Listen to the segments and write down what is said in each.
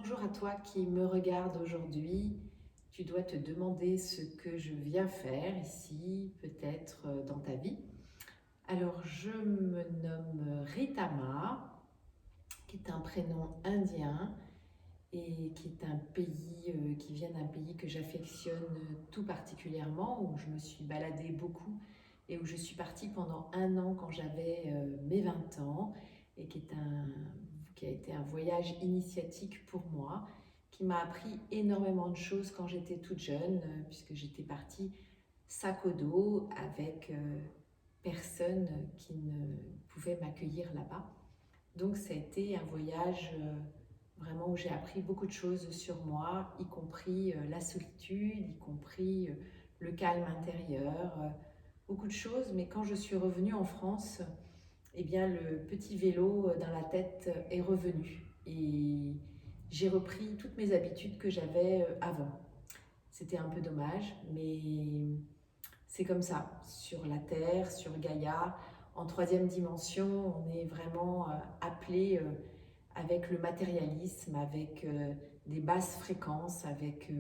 Bonjour à toi qui me regarde aujourd'hui. Tu dois te demander ce que je viens faire ici, peut-être dans ta vie. Alors, je me nomme Ritama, qui est un prénom indien et qui est un pays qui vient d'un pays que j'affectionne tout particulièrement, où je me suis baladée beaucoup et où je suis partie pendant un an quand j'avais mes 20 ans et qui a été un voyage initiatique pour moi, qui m'a appris énormément de choses quand j'étais toute jeune, puisque j'étais partie sac au dos avec personne qui ne pouvait m'accueillir là-bas. Donc ça a été un voyage vraiment où j'ai appris beaucoup de choses sur moi, y compris la solitude, y compris le calme intérieur, beaucoup de choses. Mais quand je suis revenue en France, eh bien le petit vélo dans la tête est revenu et j'ai repris toutes mes habitudes que j'avais avant. C'était un peu dommage, mais c'est comme ça. Sur la Terre, sur Gaïa, en troisième dimension, on est vraiment appelé avec le matérialisme, avec des basses fréquences, avec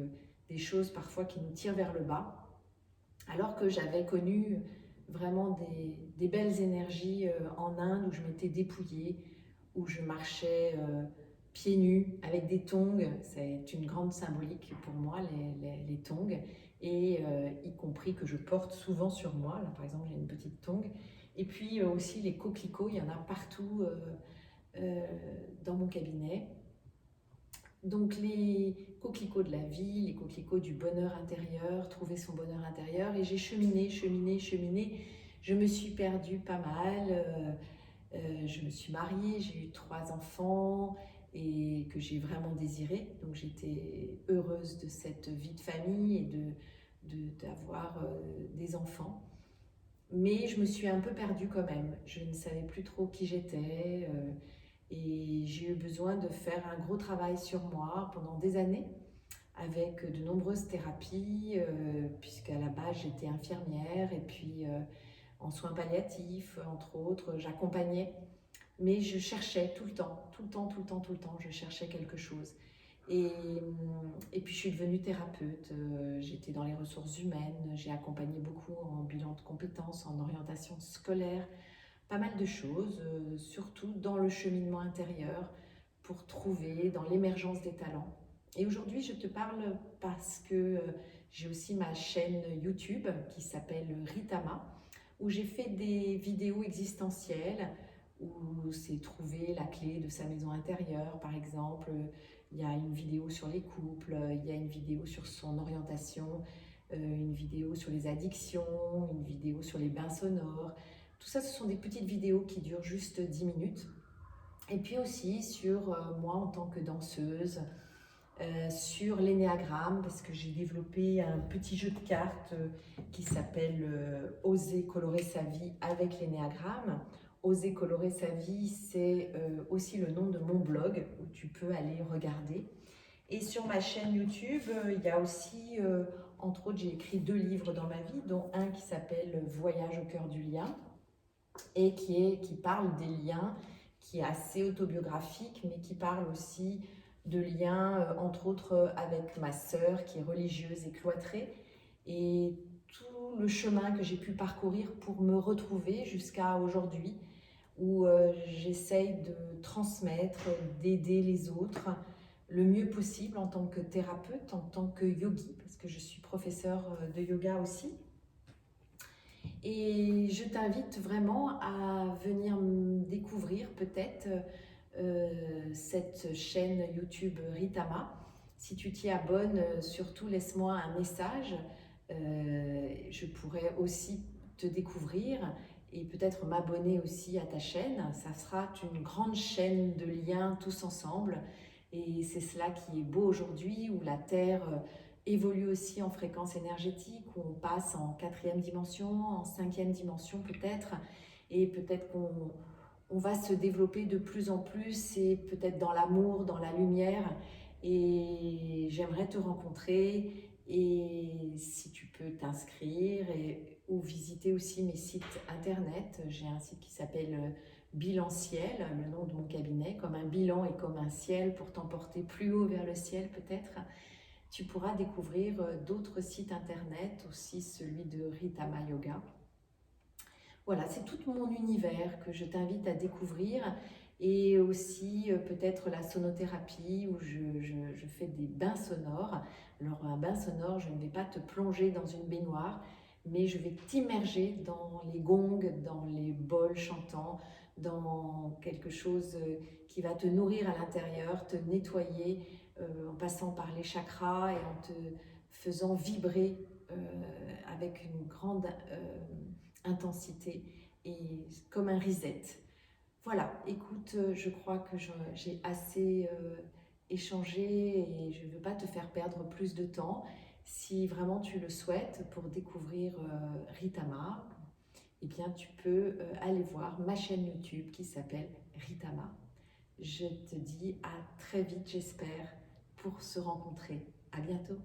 des choses parfois qui nous tirent vers le bas. Alors que j'avais connu vraiment des belles énergies en Inde où je m'étais dépouillée, où je marchais pieds nus avec des tongs. C'est une grande symbolique pour moi, les tongs, et y compris que je porte souvent sur moi. Là, par exemple, j'ai une petite tongue. Et puis aussi les coquelicots, il y en a partout dans mon cabinet. Donc les coquelicots de la vie, les coquelicots du bonheur intérieur, trouver son bonheur intérieur. Et j'ai cheminé, cheminé, cheminé. Je me suis perdue pas mal. Je me suis mariée, j'ai eu 3 enfants et que j'ai vraiment désiré. Donc j'étais heureuse de cette vie de famille et d'avoir des enfants. Mais je me suis un peu perdue quand même. Je ne savais plus trop qui j'étais. Et j'ai eu besoin de faire un gros travail sur moi pendant des années avec de nombreuses thérapies, puisqu'à la base j'étais infirmière et puis en soins palliatifs, entre autres, j'accompagnais. Mais je cherchais tout le temps, tout le temps, tout le temps, tout le temps, je cherchais quelque chose. Et, et puis je suis devenue thérapeute, j'étais dans les ressources humaines, j'ai accompagné beaucoup en bilan de compétences, en orientation scolaire, pas mal de choses, surtout dans le cheminement intérieur pour trouver dans l'émergence des talents. Et aujourd'hui, je te parle parce que j'ai aussi ma chaîne YouTube qui s'appelle Ritama, où j'ai fait des vidéos existentielles, où c'est trouver la clé de sa maison intérieure, par exemple. Il y a une vidéo sur les couples, il y a une vidéo sur son orientation, une vidéo sur les addictions, une vidéo sur les bains sonores. Tout ça, ce sont des petites vidéos qui durent juste 10 minutes. Et puis aussi sur moi en tant que danseuse, sur l'énéagramme, parce que j'ai développé un petit jeu de cartes qui s'appelle Oser colorer sa vie avec l'énéagramme. Oser colorer sa vie, c'est aussi le nom de mon blog où tu peux aller regarder. Et sur ma chaîne YouTube, il y a aussi, entre autres, j'ai écrit 2 livres dans ma vie, dont un qui s'appelle Voyage au cœur du lien et qui parle des liens, qui est assez autobiographique, mais qui parle aussi de liens, entre autres, avec ma sœur qui est religieuse et cloîtrée, et tout le chemin que j'ai pu parcourir pour me retrouver jusqu'à aujourd'hui, où j'essaye de transmettre, d'aider les autres le mieux possible en tant que thérapeute, en tant que yogi, parce que je suis professeure de yoga aussi. Et je t'invite vraiment à venir découvrir peut-être cette chaîne YouTube Ritama. Si tu t'y abonnes, surtout laisse-moi un message. Je pourrais aussi te découvrir et peut-être m'abonner aussi à ta chaîne. Ça sera une grande chaîne de liens tous ensemble. Et c'est cela qui est beau aujourd'hui, où la Terre évolue aussi en fréquence énergétique, où on passe en quatrième dimension, en cinquième dimension peut-être, et peut-être qu'on va se développer de plus en plus, et peut-être dans l'amour, dans la lumière, et j'aimerais te rencontrer, et si tu peux t'inscrire, ou visiter aussi mes sites internet. J'ai un site qui s'appelle Bilan Ciel, le nom de mon cabinet, comme un bilan et comme un ciel pour t'emporter plus haut vers le ciel peut-être. Tu pourras découvrir d'autres sites internet, aussi celui de Ritama Yoga. Voilà, c'est tout mon univers que je t'invite à découvrir, et aussi peut-être la sonothérapie où je fais des bains sonores. Alors un bain sonore, je ne vais pas te plonger dans une baignoire, mais je vais t'immerger dans les gongs, dans les bols chantants, dans quelque chose qui va te nourrir à l'intérieur, te nettoyer en passant par les chakras et en te faisant vibrer avec une grande intensité et comme un reset. Voilà, écoute, je crois que j'ai assez échangé et je ne veux pas te faire perdre plus de temps. Si vraiment tu le souhaites pour découvrir Ritama, eh bien tu peux aller voir ma chaîne YouTube qui s'appelle Ritama. Je te dis à très vite, j'espère, pour se rencontrer. À bientôt.